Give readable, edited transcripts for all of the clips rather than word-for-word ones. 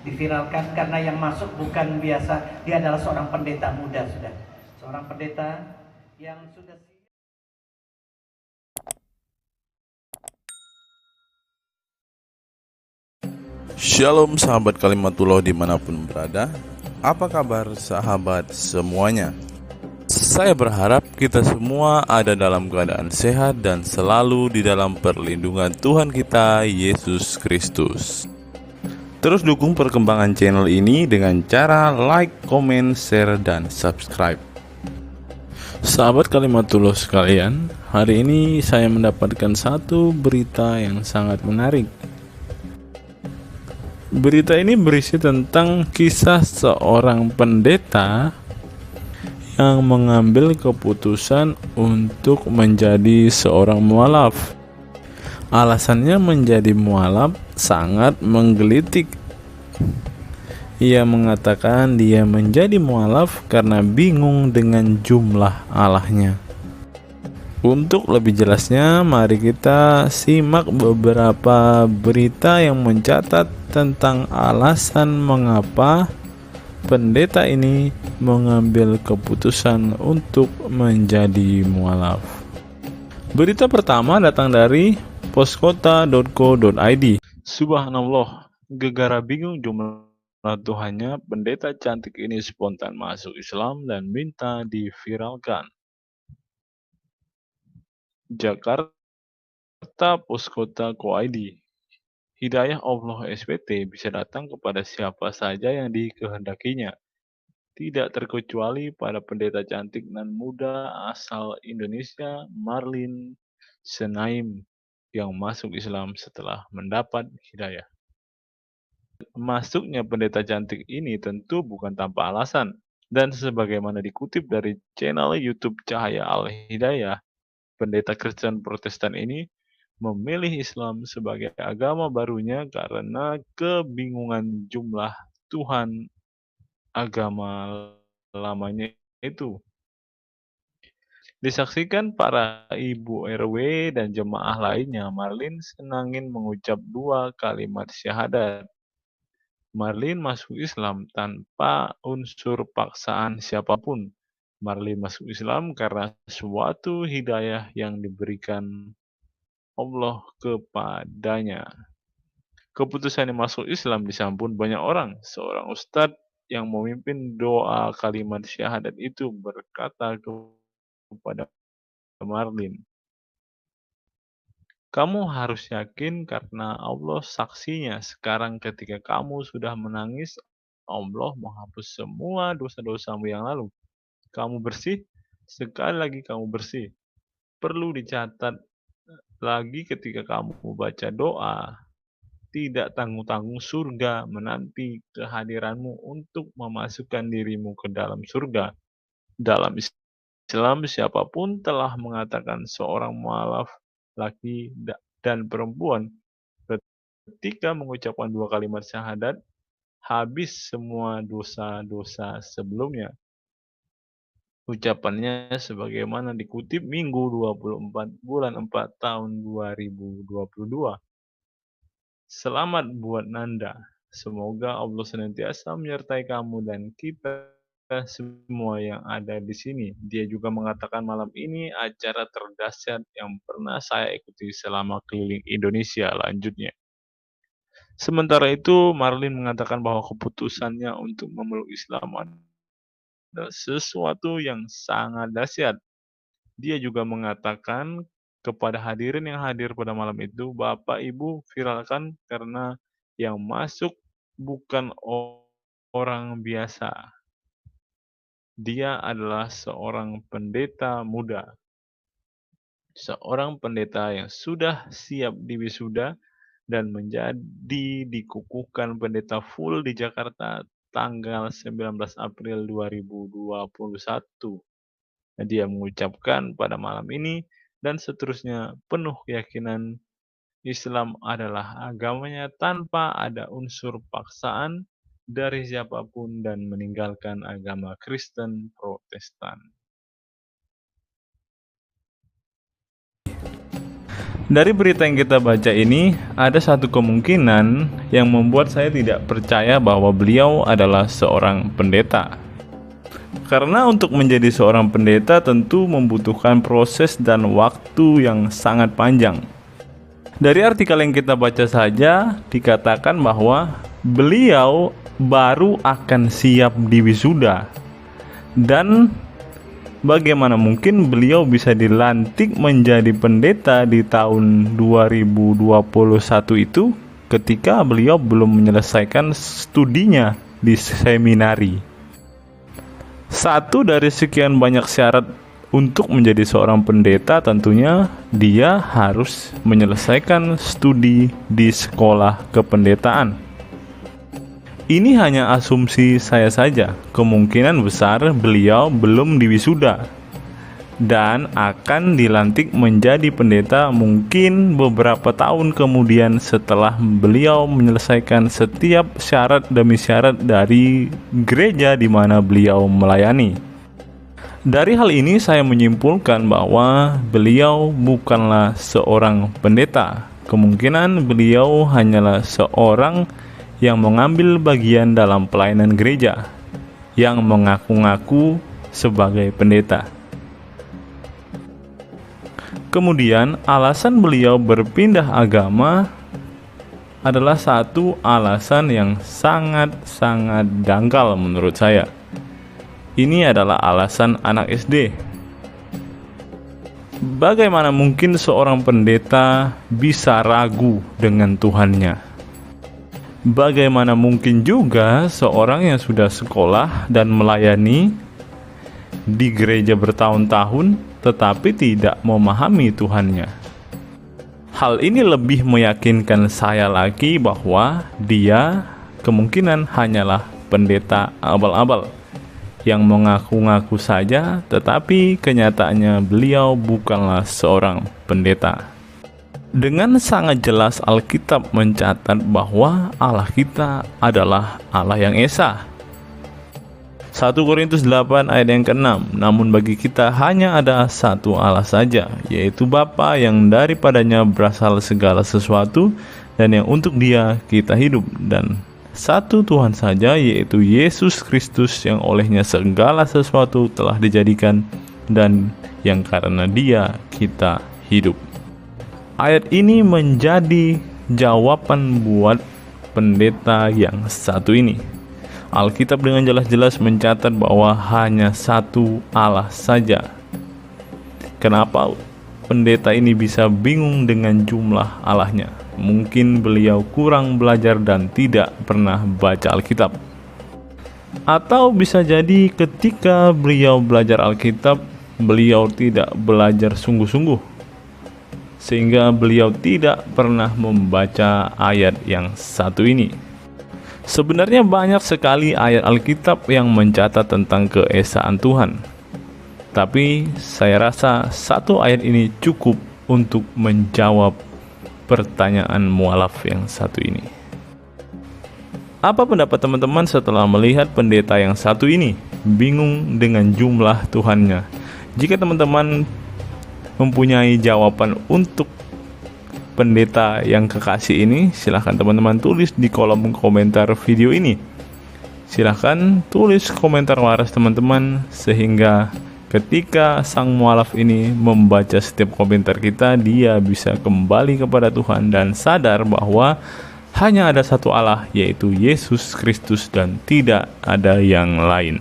diviralkan karena yang masuk bukan biasa, dia adalah seorang pendeta muda sudah. Seorang pendeta yang sudah Shalom sahabat Kalimatullah dimanapun berada. Apa kabar sahabat semuanya? Saya berharap kita semua ada dalam keadaan sehat dan selalu di dalam perlindungan Tuhan kita Yesus Kristus. Terus dukung perkembangan channel ini dengan cara like, comment, share, dan subscribe. Sahabat Kalimatullah sekalian, hari ini saya mendapatkan satu berita yang sangat menarik. Berita ini berisi tentang kisah seorang pendeta yang mengambil keputusan untuk menjadi seorang mualaf. Alasannya menjadi mualaf sangat menggelitik. Ia mengatakan dia menjadi mualaf karena bingung dengan jumlah Allahnya. Untuk lebih jelasnya, mari kita simak beberapa berita yang mencatat tentang alasan mengapa pendeta ini mengambil keputusan untuk menjadi mualaf. Berita pertama datang dari poskota.co.id. Subhanallah, gegara bingung jumlah Tuhannya, pendeta cantik ini spontan masuk Islam dan minta diviralkan. Jakarta, Poskota.co.id. Hidayah Allah SPT bisa datang kepada siapa saja yang dikehendakinya, tidak terkecuali pada pendeta cantik dan muda asal Indonesia Marlin Senaim yang masuk Islam setelah mendapat hidayah. Masuknya pendeta cantik ini tentu bukan tanpa alasan, dan sebagaimana dikutip dari channel YouTube Cahaya Al-Hidayah, pendeta Kristen Protestan ini memilih Islam sebagai agama barunya karena kebingungan jumlah Tuhan agama lamanya itu. Disaksikan para ibu RW dan jemaah lainnya, Marlin Senangin mengucap 2 kalimat syahadat. Marlin masuk Islam tanpa unsur paksaan siapapun. Marlin masuk Islam karena suatu hidayah yang diberikan Allah kepadanya. Keputusannya masuk Islam disambut banyak orang. Seorang ustadz yang memimpin doa kalimat syahadat itu berkata kepada Marlin, "Kamu harus yakin karena Allah saksinya. Sekarang ketika kamu sudah menangis, Allah menghapus semua dosa-dosamu yang lalu. Kamu bersih, sekali lagi kamu bersih. Perlu dicatat lagi ketika kamu baca doa, tidak tanggung-tanggung surga menanti kehadiranmu untuk memasukkan dirimu ke dalam surga. Dalam Islam, siapapun telah mengatakan seorang mualaf laki dan perempuan ketika mengucapkan 2 kalimat syahadat, habis semua dosa-dosa sebelumnya. Ucapannya sebagaimana dikutip Minggu 24 bulan 4 tahun 2022. Selamat buat Nanda. Semoga Allah senantiasa menyertai kamu dan kita semua yang ada di sini. Dia juga mengatakan malam ini acara terdahsyat yang pernah saya ikuti selama keliling Indonesia. Lanjutnya. Sementara itu, Marlin mengatakan bahwa keputusannya untuk memeluk Islam adalah sesuatu yang sangat dahsyat. Dia juga mengatakan kepada hadirin yang hadir pada malam itu, Bapak Ibu viralkan karena yang masuk bukan orang biasa. Dia adalah seorang pendeta muda. Seorang pendeta yang sudah siap diwisuda dan menjadi dikukuhkan pendeta full di Jakarta tanggal 19 April 2021. Dia mengucapkan pada malam ini dan seterusnya penuh keyakinan Islam adalah agamanya tanpa ada unsur paksaan dari siapapun dan meninggalkan agama Kristen Protestan. Dari berita yang kita baca ini, ada satu kemungkinan yang membuat saya tidak percaya bahwa beliau adalah seorang pendeta. Karena untuk menjadi seorang pendeta tentu membutuhkan proses dan waktu yang sangat panjang. Dari artikel yang kita baca saja, dikatakan bahwa beliau baru akan siap diwisuda. Dan bagaimana mungkin beliau bisa dilantik menjadi pendeta di tahun 2021 itu ketika beliau belum menyelesaikan studinya di seminari. Satu dari sekian banyak syarat untuk menjadi seorang pendeta tentunya dia harus menyelesaikan studi di sekolah kependetaan. Ini hanya asumsi saya saja. Kemungkinan besar beliau belum diwisuda dan akan dilantik menjadi pendeta mungkin beberapa tahun kemudian setelah beliau menyelesaikan setiap syarat demi syarat dari gereja di mana beliau melayani. Dari hal ini saya menyimpulkan bahwa beliau bukanlah seorang pendeta. Kemungkinan beliau hanyalah seorang yang mengambil bagian dalam pelayanan gereja, yang mengaku-ngaku sebagai pendeta. Kemudian, alasan beliau berpindah agama adalah satu alasan yang sangat-sangat dangkal menurut saya. Ini adalah alasan anak SD. Bagaimana mungkin seorang pendeta bisa ragu dengan Tuhannya? Bagaimana mungkin juga seorang yang sudah sekolah dan melayani di gereja bertahun-tahun tetapi tidak memahami Tuhannya? Hal ini lebih meyakinkan saya lagi bahwa dia kemungkinan hanyalah pendeta abal-abal yang mengaku-ngaku saja tetapi kenyataannya beliau bukanlah seorang pendeta. Dengan sangat jelas Alkitab mencatat bahwa Allah kita adalah Allah yang esa. 1 Korintus 8 ayat yang ke-6. Namun bagi kita hanya ada satu Allah saja, yaitu Bapa yang daripadanya berasal segala sesuatu dan yang untuk Dia kita hidup, dan satu Tuhan saja, yaitu Yesus Kristus yang olehnya segala sesuatu telah dijadikan dan yang karena Dia kita hidup. Ayat ini menjadi jawaban buat pendeta yang satu ini. Alkitab dengan jelas-jelas mencatat bahwa hanya satu Allah saja. Kenapa pendeta ini bisa bingung dengan jumlah Allahnya? Mungkin beliau kurang belajar dan tidak pernah baca Alkitab. Atau bisa jadi ketika beliau belajar Alkitab, beliau tidak belajar sungguh-sungguh, sehingga beliau tidak pernah membaca ayat yang satu ini. Sebenarnya banyak sekali ayat Alkitab yang mencatat tentang keesaan Tuhan. Tapi saya rasa satu ayat ini cukup untuk menjawab pertanyaan mualaf yang satu ini. Apa pendapat teman-teman setelah melihat pendeta yang satu ini bingung dengan jumlah Tuhannya? Jika teman-teman mempunyai jawaban untuk pendeta yang kekasih ini, silahkan teman-teman tulis di kolom komentar video ini. Silahkan tulis komentar waras teman-teman, sehingga ketika sang mualaf ini membaca setiap komentar kita, dia bisa kembali kepada Tuhan dan sadar bahwa hanya ada satu Allah, yaitu Yesus Kristus, dan tidak ada yang lain.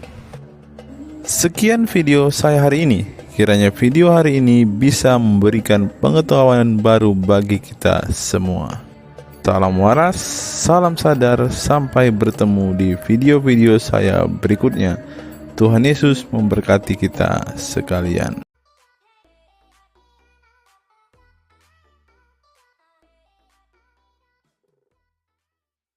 Sekian video saya hari ini. Kiranya video hari ini bisa memberikan pengetahuan baru bagi kita semua. Salam waras, salam sadar, sampai bertemu di video-video saya berikutnya. Tuhan Yesus memberkati kita sekalian.